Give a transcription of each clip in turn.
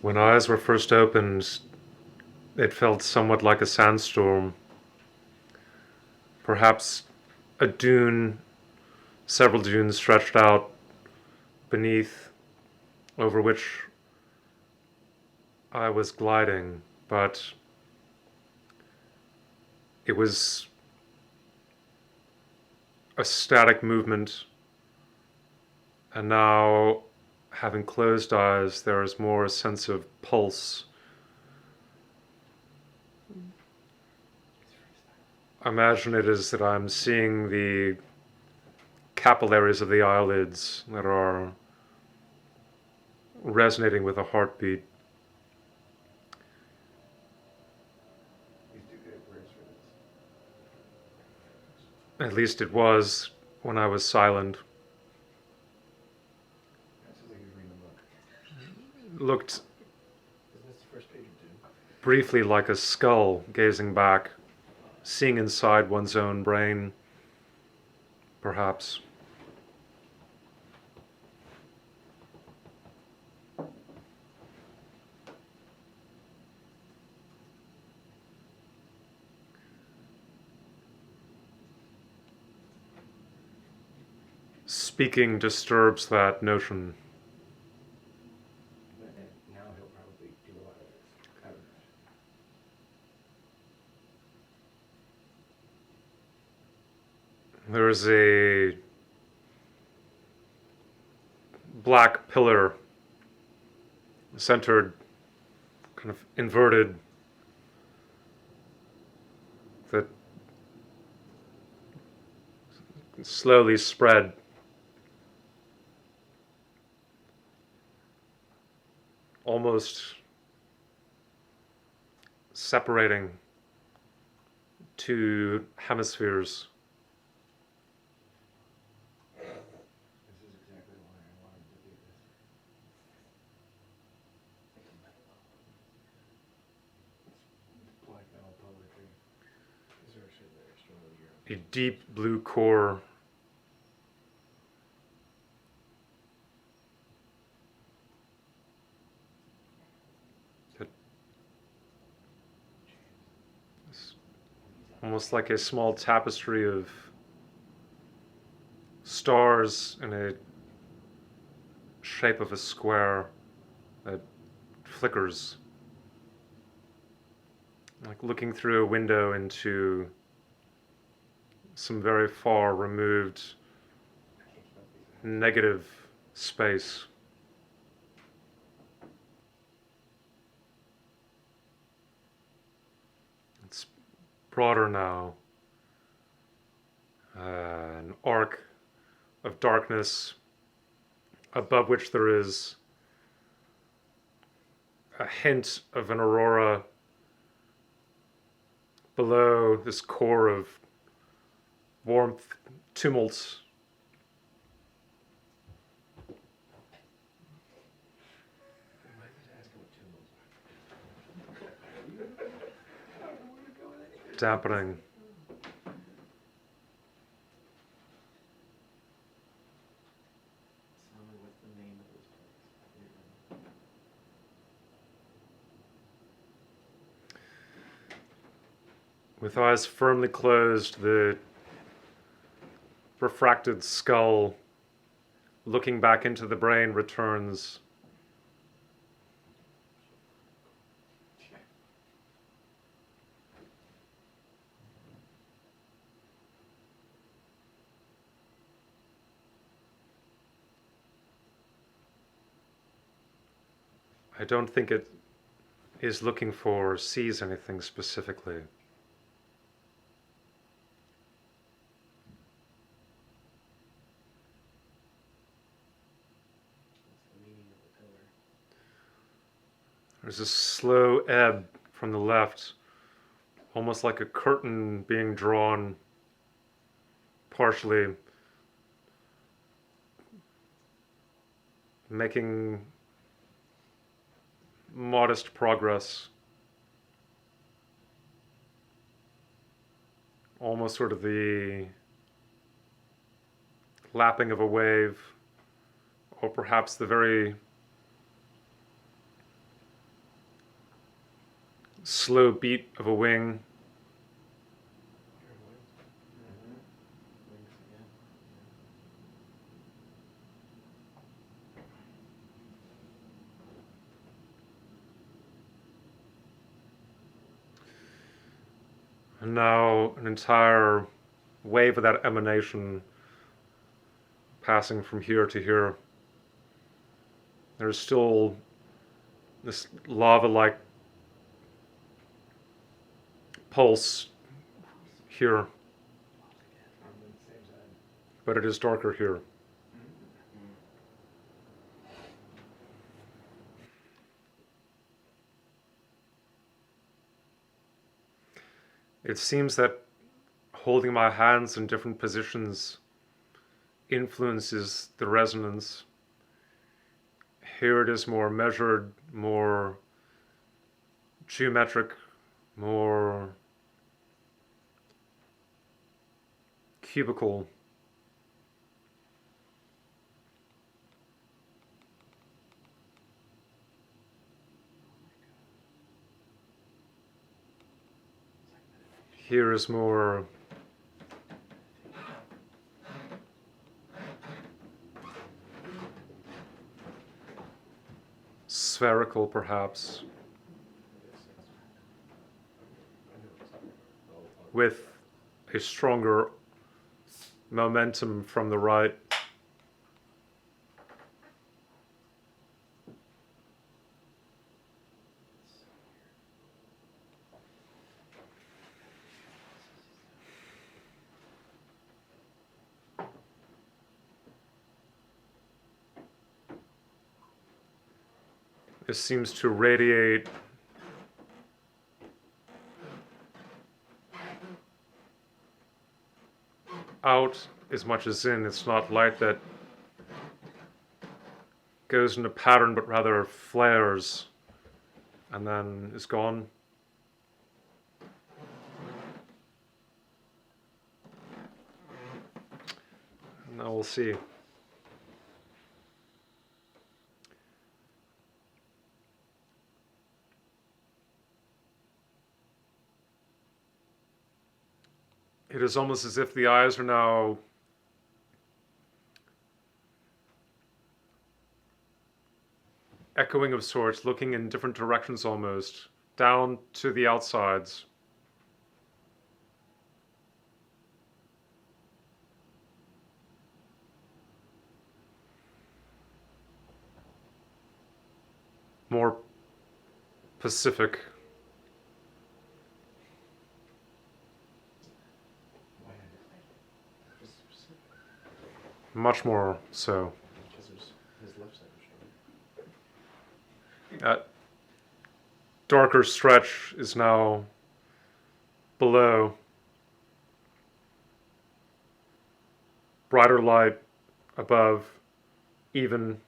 When eyes were first opened, it felt somewhat like a sandstorm, perhaps a dune, several dunes stretched out beneath, over which I was gliding, but it was a static movement, and now, having closed eyes, there is more a sense of pulse. I imagine it is that I'm seeing the capillaries of the eyelids that are resonating with a heartbeat. At least it was when I was silent. Looked briefly like a skull gazing back, seeing inside one's own brain, perhaps. Speaking disturbs that notion. Now he'll probably do a lot of this. I would imagine. There is a black pillar, centered, kind of inverted, that slowly spread, almost separating two hemispheres. This is exactly why I wanted to do this. It's black metal poetry. These are actually very strongly A European. deep blue core, that is almost like a small tapestry of stars in a shape of a square that flickers, like looking through a window into some very far removed negative space. It's broader now, an arc of darkness above which there is a hint of an aurora, below this core of warmth, tumult. Remind me to ask him what tumors are. I don't want to go with anything. Dampening. Tell me what's the name of this place. With eyes firmly closed, the refracted skull looking back into the brain returns. I don't think it is looking for or sees anything specifically. What's the meaning of the pillar? There's a slow ebb from the left, almost like a curtain being drawn partially, making modest progress, almost sort of the lapping of a wave, or perhaps the very slow beat of a wing. Here, wings. Wings again. And now an entire wave of that emanation passing from here to here. There's still this lava-like pulse here, On the same side. but it is darker here. It seems that holding my hands in different positions influences the resonance. Here it is more measured, more geometric, more cubical. Here is more spherical, perhaps, with a stronger momentum from the right. It seems to radiate out as much as in. It's not light that goes in a pattern, but rather flares and then is gone. Now we'll see. It is almost as if the eyes are now echoing of sorts, looking in different directions almost, down to the outsides. More Pacific. Much more so. Because his left side was showing. That darker stretch is now below. Brighter light above, even.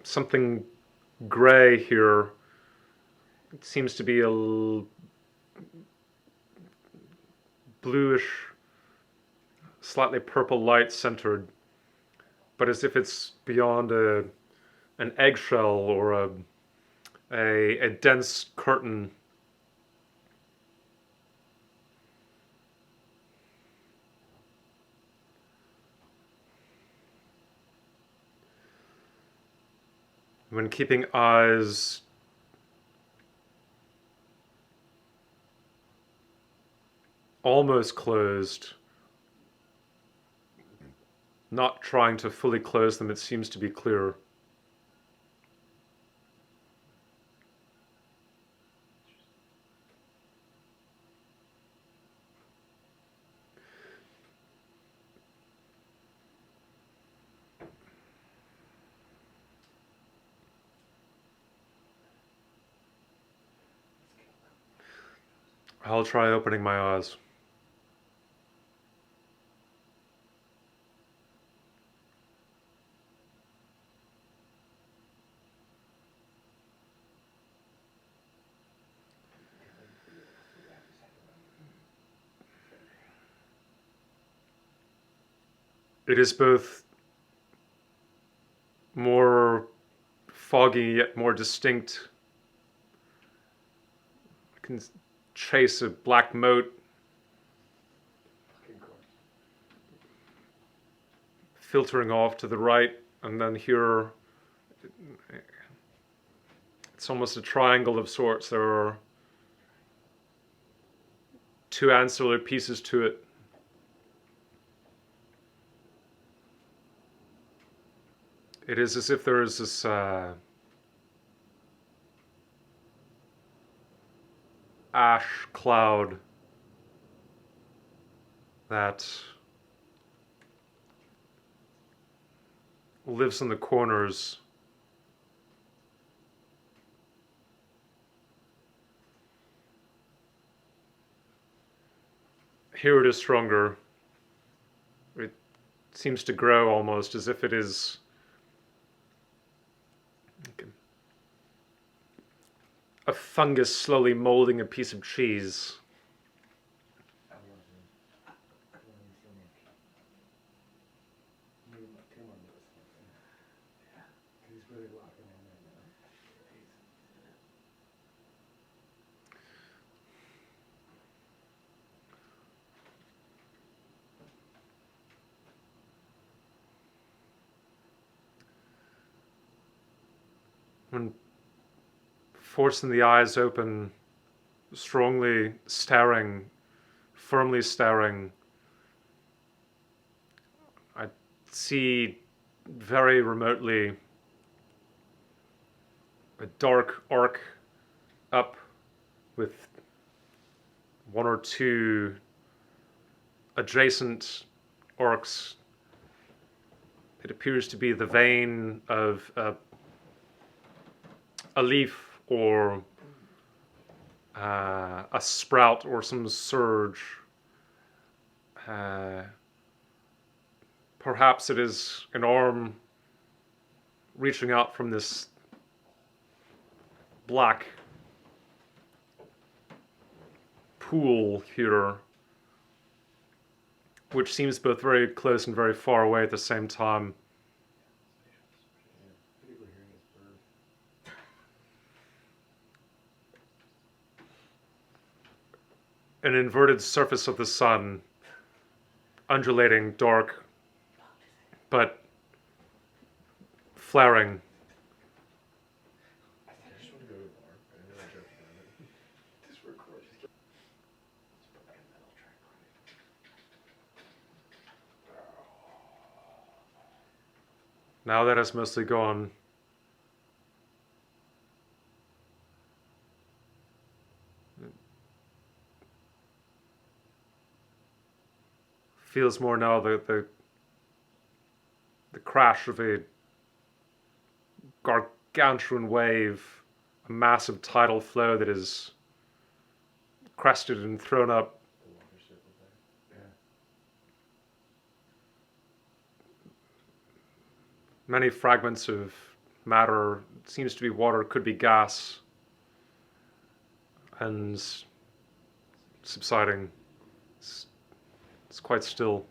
Something gray here. It seems to be a bluish, slightly purple light centered, but as if it's beyond an eggshell or a dense curtain. When keeping eyes almost closed, not trying to fully close them, it seems to be clearer. I'll try opening my eyes. It is both more foggy yet more distinct. I can trace a black moat filtering off to the right, and then here it's almost a triangle of sorts. There are two ancillary pieces to it. It is as if there is this ash cloud that lives in the corners. Here it is stronger. It seems to grow almost as if it is a fungus slowly molding a piece of cheese. When forcing the eyes open, strongly staring, firmly staring, I see very remotely a dark arc up with one or two adjacent arcs. It appears to be the vein of a leaf or a sprout or some surge. Perhaps it is an arm reaching out from this black pool here, which seems both very close and very far away at the same time. An inverted surface of the sun, undulating, dark, but flaring. Now that has mostly gone. Feels more now the crash of a gargantuan wave, a massive tidal flow that is crested and thrown up. Many fragments of matter, it seems to be water, could be gas, and subsiding. It's quite still.